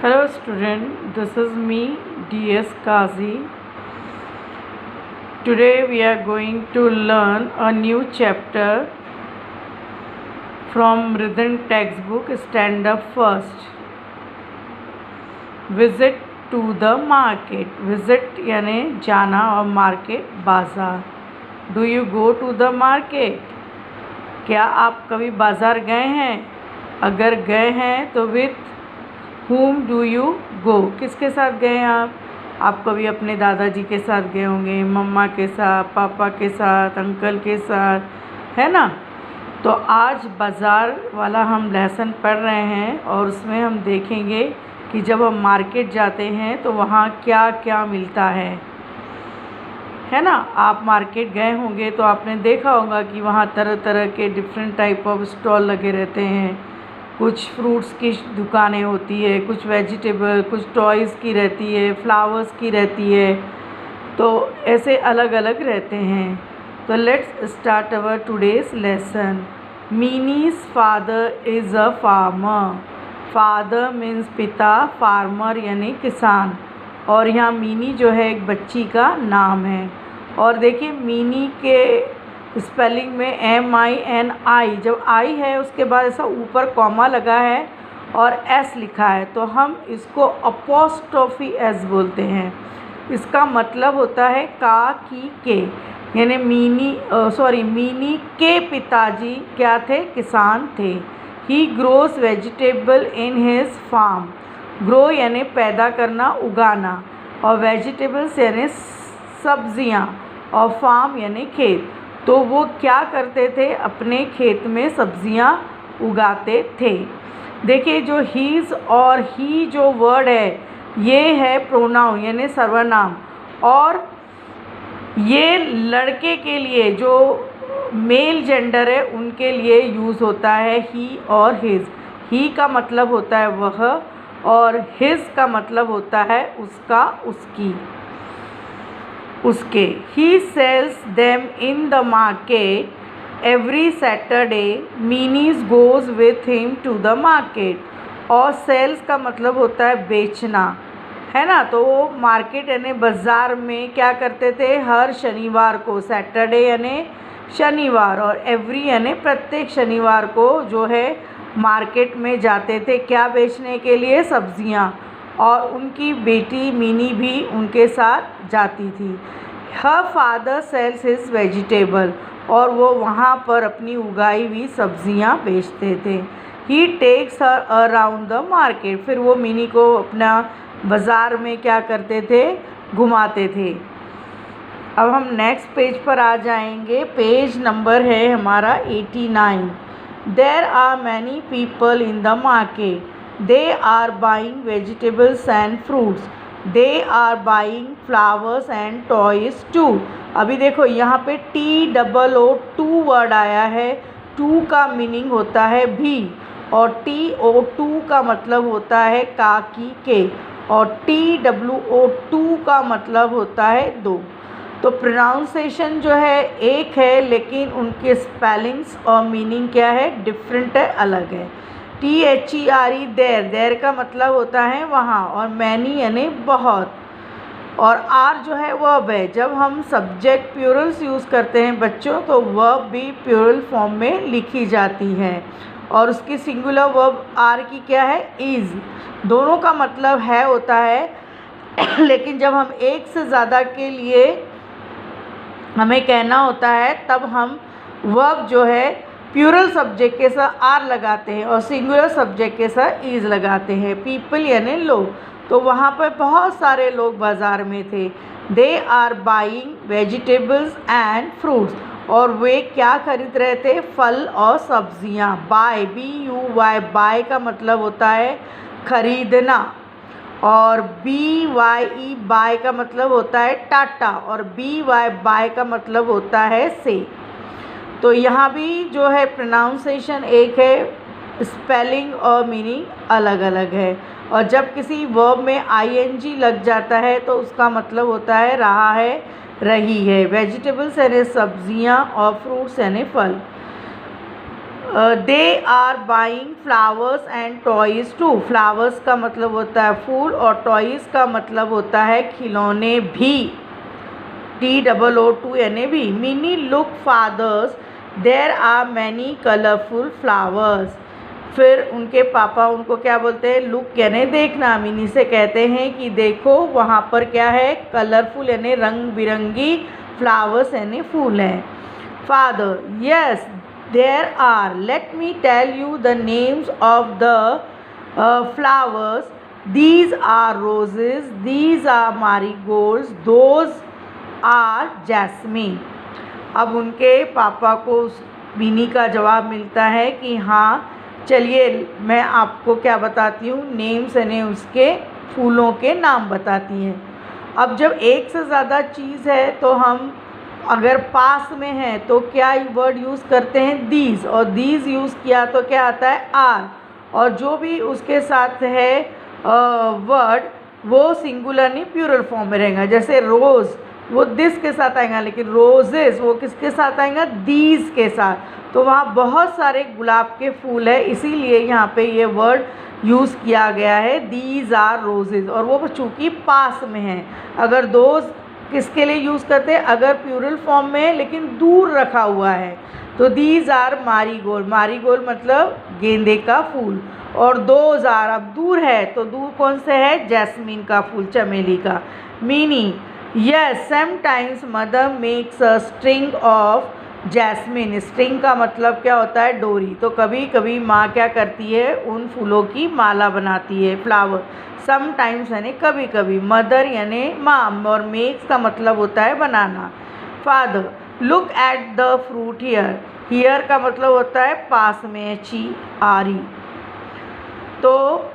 Hello student, this is me DS Kazi. Today we are going to learn a new chapter from Rhythm textbook Stand Up First. Visit to the market. Visit यानी जाना और market बाज़ार. Do you go to the market? क्या आप कभी बाज़ार गए हैं? अगर गए हैं तो with whom do you go? किसके साथ गए हैं आप कभी अपने दादाजी के साथ गए होंगे, मम्मा के साथ, पापा के साथ, अंकल के साथ, है ना। तो आज बाज़ार वाला हम लेसन पढ़ रहे हैं और उसमें हम देखेंगे कि जब हम मार्केट जाते हैं तो वहाँ क्या क्या मिलता है ना। आप मार्केट गए होंगे तो आपने देखा होगा कि वहाँ तरह तरह के डिफरेंट टाइप ऑफ स्टॉल लगे रहते हैं। कुछ फ्रूट्स की दुकानें होती है, कुछ वेजिटेबल, कुछ टॉयज़ की रहती है, फ्लावर्स की रहती है, तो ऐसे अलग अलग रहते हैं। तो let's start our today's lesson. Minnie's father is a farmer. Father means पिता, फार्मर यानी किसान, और यहाँ मीनी जो है एक बच्ची का नाम है। और देखिए मीनी के स्पेलिंग में MINI, जब आई है उसके बाद ऐसा ऊपर कॉमा लगा है और S लिखा है, तो हम इसको अपोस्ट्रोफी S बोलते हैं। इसका मतलब होता है का की के, यानी मीनी के पिताजी क्या थे, किसान थे। He grows vegetable in his farm. Grow यानी पैदा करना, उगाना, और वेजिटेबल्स यानी सब्जियां, और फार्म यानी खेत। तो वो क्या करते थे, अपने खेत में सब्जियां उगाते थे। देखिए जो हीज़ और ही जो वर्ड है ये है प्रोनाउन यानी सर्वनाम, और ये लड़के के लिए जो मेल जेंडर है उनके लिए यूज़ होता है ही और हिज। ही का मतलब होता है वह, और हिज का मतलब होता है उसका, उसकी, उसके। He sells them in the market every Saturday. Minnie goes with him to the market. और सेल्स का मतलब होता है बेचना, है ना। तो वो मार्केट यानी बाज़ार में क्या करते थे, हर शनिवार को, सैटरडे यानी शनिवार, और एवरी यानी प्रत्येक शनिवार को जो है मार्केट में जाते थे, क्या बेचने के लिए, सब्जियां। और उनकी बेटी मीनी भी उनके साथ जाती थी। Her father sales his vegetable, और वो वहाँ पर अपनी उगाई हुई सब्जियां बेचते थे। He takes her around the market. फिर वो मिनी को अपना बाज़ार में क्या करते थे, घुमाते थे। अब हम नेक्स्ट पेज पर आ जाएंगे। पेज नंबर है हमारा 89। There are many people in the market. They are buying vegetables and fruits. They are buying flowers and toys too. अभी देखो यहाँ पे TOO वर्ड आया है। टू का मीनिंग होता है भी, और TOO का मतलब होता है का की के, और TWO2 का मतलब होता है दो। तो प्रोनाउंसिएशन जो है एक है, लेकिन उनके स्पेलिंग्स और मीनिंग क्या है, डिफरेंट है, अलग है। THERE देर, देर का मतलब होता है वहाँ, और मैनी यानी बहुत, और आर जो है वर्ब है। जब हम सब्जेक्ट प्लूरल्स यूज़ करते हैं बच्चों, तो वर्ब भी प्लूरल फॉर्म में लिखी जाती है, और उसकी सिंगुलर वर्ब आर की क्या है, इज़। दोनों का मतलब है होता है लेकिन जब हम एक से ज़्यादा के लिए हमें कहना होता है तब हम वर्ब जो है प्लूरल सब्जेक्ट के साथ आर लगाते हैं और सिंगुलर सब्जेक्ट के साथ इज़ लगाते हैं। पीपल यानी लोग। तो वहाँ पर बहुत सारे लोग बाज़ार में थे। They are buying vegetables and fruits, और वे क्या खरीद रहे थे, फल और सब्जियाँ। बाय, BUY, बाय का मतलब होता है खरीदना, और BYE बाय का मतलब होता है टाटा, और BY बाय का मतलब होता है से। तो यहाँ भी जो है प्रोनाउंसिएशन एक है, स्पेलिंग और मीनिंग अलग अलग है। और जब किसी वर्ब में ING लग जाता है तो उसका मतलब होता है रहा है, रही है। वेजिटेबल्स यानी सब्जियाँ, और फ्रूट्स यानी फल। They are buying flowers and toys too. Flowers का मतलब होता है फूल और टॉयज़ का मतलब होता है खिलौने भी। TOO2 यानी भी। Mini look fathers there are many colourful flowers. फिर उनके पापा उनको क्या बोलते हैं? लुक यानी देखना। मिनी से कहते हैं कि देखो वहाँ पर क्या है? कलरफुल यानी रंग बिरंगी, फ्लावर्स यानी फूल हैं। Father yes there are, let me tell you the names of the flowers. These are roses, these are marigolds, those are jasmine. अब उनके पापा को उस मिनी का जवाब मिलता है कि हाँ चलिए मैं आपको क्या बताती हूँ, नेम्स यानी उसके फूलों के नाम बताती हैं। अब जब एक से ज़्यादा चीज़ है तो हम अगर पास में है तो क्या वर्ड यूज़ करते हैं? दीज, और दीज यूज़ किया तो क्या आता है? आर। और जो भी उसके साथ है वर्ड वो सिंगुलर नहीं प्लूरल फॉर्म में रहेगा। जैसे रोज़ वो दिस के साथ आएगा, लेकिन रोजेस वो किसके साथ आएगा? दीज के साथ। तो वहाँ बहुत सारे गुलाब के फूल है, इसीलिए यहाँ पे ये वर्ड यूज़ किया गया है, दीज आर रोजेज। और वो चूँकि पास में है। अगर दोज किसके लिए यूज़ करते हैं? अगर प्लूरल फॉर्म में है लेकिन दूर रखा हुआ है तो दीज आर मारीगोल्ड। मारीगोल्ड मतलब गेंदे का फूल। और दोज आर, अब दूर है तो दूर कौन से है? जैस्मीन का फूल, चमेली का। Meaning yes sometimes mother makes a string of jasmine. String का मतलब क्या होता है? डोरी। तो कभी कभी माँ क्या करती है? उन फूलों की माला बनाती है, फ्लावर। समटाइम्स यानी कभी कभी, मदर यानी माँ, और मेक्स का मतलब होता है बनाना। Father look at the fruit here. Here का मतलब होता है पास में, आरी। तो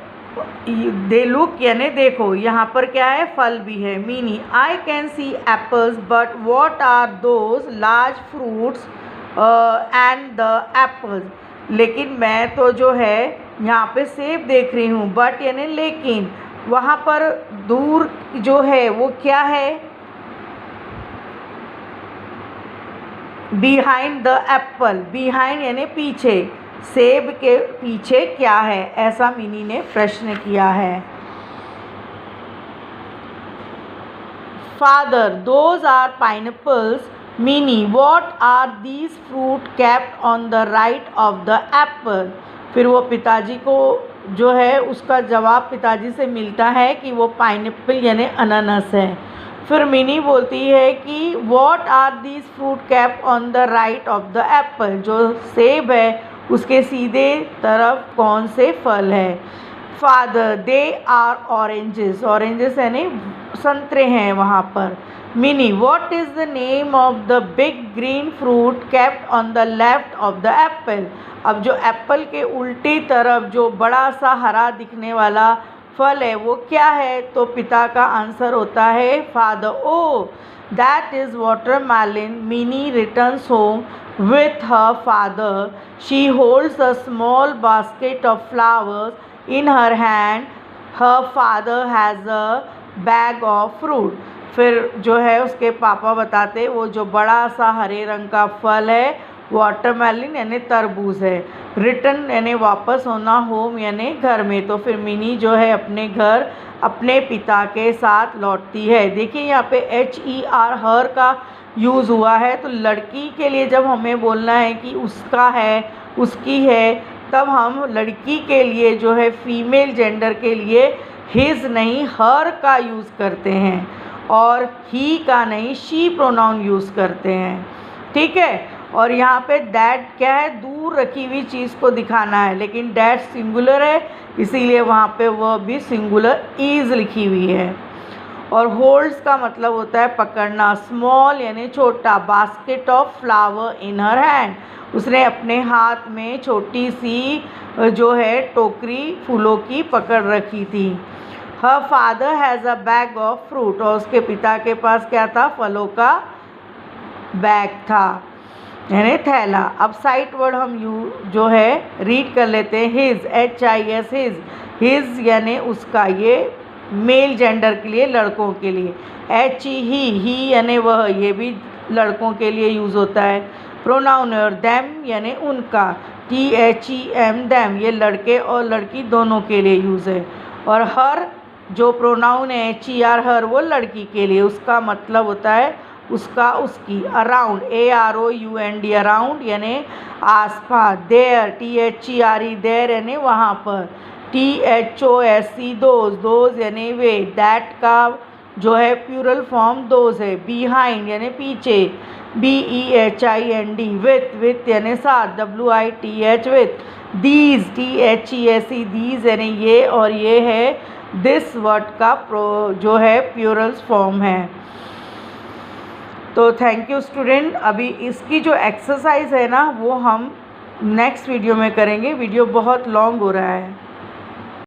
दे लुक यानी देखो, यहाँ पर क्या है? फल भी है। Mini I can see apples but what are those large fruits and the apples. लेकिन मैं तो जो है यहाँ पे सेब देख रही हूँ, बट यानी लेकिन, वहाँ पर दूर जो है वो क्या है? Behind the Apple. बिहाइंड यानी पीछे, सेब के पीछे क्या है? ऐसा मिनी ने प्रश्न किया है। Father those are pineapples. Mini what are these fruit kept on the right of the apple. फिर वो पिताजी को जो है उसका जवाब पिताजी से मिलता है कि वो पाइनएप्पल यानी अनानास है। फिर मिनी बोलती है कि what are these fruit kept on the right of the apple. जो सेब है उसके सीधे तरफ कौन से फल है? Father they are oranges. Oranges यानी संतरे हैं वहाँ पर। Mini what is the name of the big green fruit kept on the left of the apple. अब जो एप्पल के उल्टी तरफ जो बड़ा सा हरा दिखने वाला फल है वो क्या है? तो पिता का आंसर होता है father, oh that is watermelon. Mini returns home with her father. She holds a small basket of flowers in her hand. Her father has a bag of fruit. फिर जो है उसके पापा बताते वो जो बड़ा सा हरे रंग का फल है वाटरमेलन यानी तरबूज है। रिटर्न यानी वापस होना, होम यानी घर में। तो फिर मिनी जो है अपने घर अपने पिता के साथ लौटती है। देखिए यहाँ पे HER हर का यूज़ हुआ है। तो लड़की के लिए जब हमें बोलना है कि उसका है, उसकी है, तब हम लड़की के लिए जो है फीमेल जेंडर के लिए हिज नहीं हर का यूज़ करते हैं, और ही का नहीं शी प्रोनाउन यूज़ करते हैं। ठीक है। और यहाँ पे दैट क्या है? दूर रखी हुई चीज़ को दिखाना है, लेकिन दैट सिंगुलर है इसीलिए वहाँ पे वह भी सिंगुलर इज़ लिखी हुई है। और होल्ड्स का मतलब होता है पकड़ना। स्मॉल यानी छोटा। Basket of flower in her hand. उसने अपने हाथ में छोटी सी जो है टोकरी फूलों की पकड़ रखी थी। Her father has a bag of fruit. और उसके पिता के पास क्या था? फलों का बैग था यानी थैला। अब साइट वर्ड हम जो है रीड कर लेते हैं। His, HIS his. हिज यानी उसका, ये मेल जेंडर के लिए, लड़कों के लिए। ही यानी वह, ये भी लड़कों के लिए यूज़ होता है। प्रोनाउन और देम यानी उनका। THEM them, ये लड़के और लड़की दोनों के लिए यूज़ है। और हर जो प्रोनाउन है HER हर, वो लड़की के लिए, उसका मतलब होता है उसका उसकी। अराउंड AROUND अराउंड यानी आसपास। देयर THERE देयर यानी वहाँ पर। THOSE दोज यानी वे। दैट का जो है प्लूरल फॉर्म दोज है। बिहाइंड यानी पीछे। BEHIND विथ यानी साथ। WITH with. These THESE these यानी ये और ये है। दिस वर्ड का जो है प्लूरल फॉर्म है। तो थैंक यू स्टूडेंट। अभी इसकी जो एक्सरसाइज है ना वो हम नेक्स्ट वीडियो में करेंगे। वीडियो बहुत लॉन्ग हो रहा है।